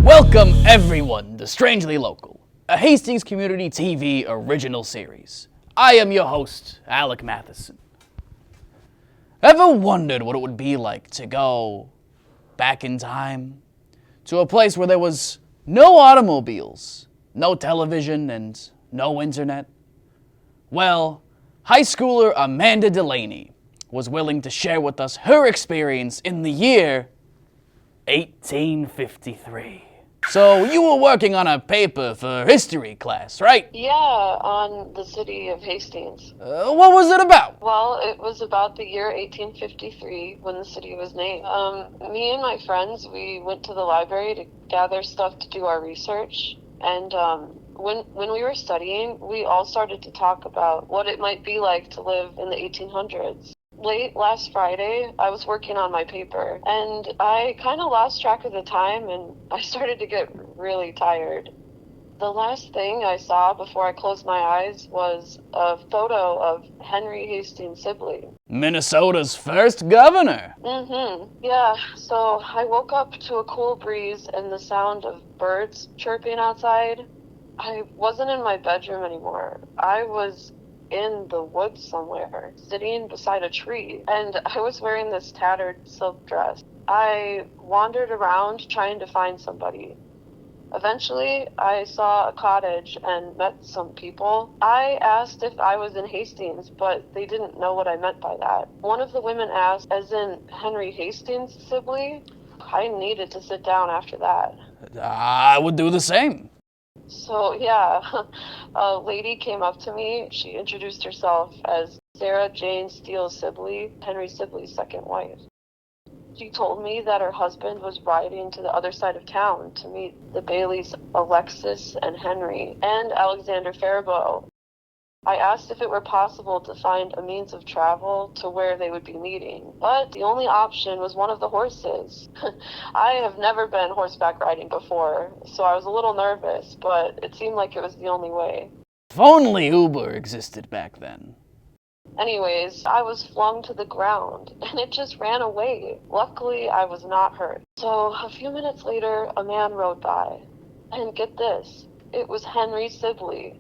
Welcome everyone to Strangely Local, a Hastings Community TV original series. I am your host, Alec Matheson. Ever wondered what it would be like to go back in time to a place where there was no automobiles, no television, and no internet? Well, high schooler Amanda Delaney was willing to share with us her experience in the year 1853. So you were working on a paper for history class, right? Yeah, on the city of Hastings. What was it about? Well, it was about the year 1853 when the city was named. Me and my friends, we went to the library to gather stuff to do our research. And when we were studying, we all started to talk about what it might be like to live in the 1800s. Late last Friday, I was working on my paper, and I kind of lost track of the time, and I started to get really tired. The last thing I saw before I closed my eyes was a photo of Henry Hastings Sibley. Minnesota's first governor. Yeah, so I woke up to a cool breeze and the sound of birds chirping outside. I wasn't in my bedroom anymore. I was in the woods somewhere, sitting beside a tree, and I was wearing this tattered silk dress. I wandered around trying to find somebody. Eventually, I saw a cottage and met some people. I asked if I was in Hastings, but they didn't know what I meant by that. One of the women asked, as in Henry Hastings Sibley? I needed to sit down after that. I would do the same. So, yeah, a lady came up to me. She introduced herself as Sarah Jane Steele Sibley, Henry Sibley's second wife. She told me that her husband was riding to the other side of town to meet the Baileys Alexis and Henry and Alexander Faribault. I asked if it were possible to find a means of travel to where they would be meeting, but the only option was one of the horses. I have never been horseback riding before, so I was a little nervous, but it seemed like it was the only way. If only Uber existed back then. Anyways, I was flung to the ground, and it just ran away. Luckily, I was not hurt. So a few minutes later, a man rode by. And get this, it was Henry Sibley.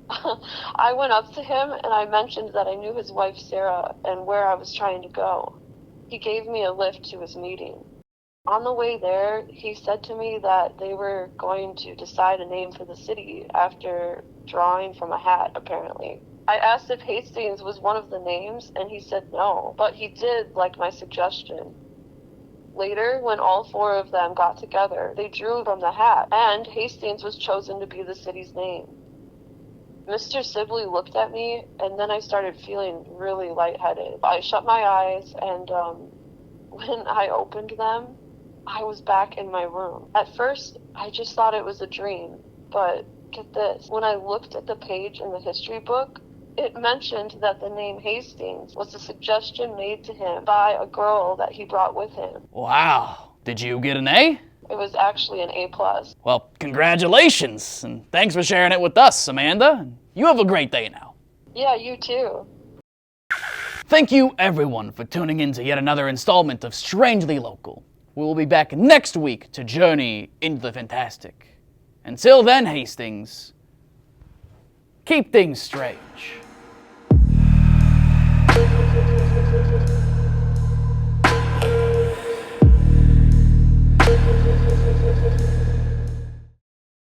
I went up to him and I mentioned that I knew his wife Sarah and where I was trying to go. He gave me a lift to his meeting. On the way there, he said to me that they were going to decide a name for the city after drawing from a hat, apparently. I asked if Hastings was one of the names, and he said no, but he did like my suggestion. Later, when all four of them got together, they drew from the hat, and Hastings was chosen to be the city's name. Mr. Sibley looked at me, and then I started feeling really lightheaded. I shut my eyes, and when I opened them, I was back in my room. At first, I just thought it was a dream, but get this. When I looked at the page in the history book, it mentioned that the name Hastings was a suggestion made to him by a girl that he brought with him. Wow. Did you get an A? It was actually an A+. Well, congratulations, and thanks for sharing it with us, Amanda. You have a great day now. Yeah, you too. Thank you, everyone, for tuning in to yet another installment of Strangely Local. We will be back next week to journey into the fantastic. Until then, Hastings, keep things strange.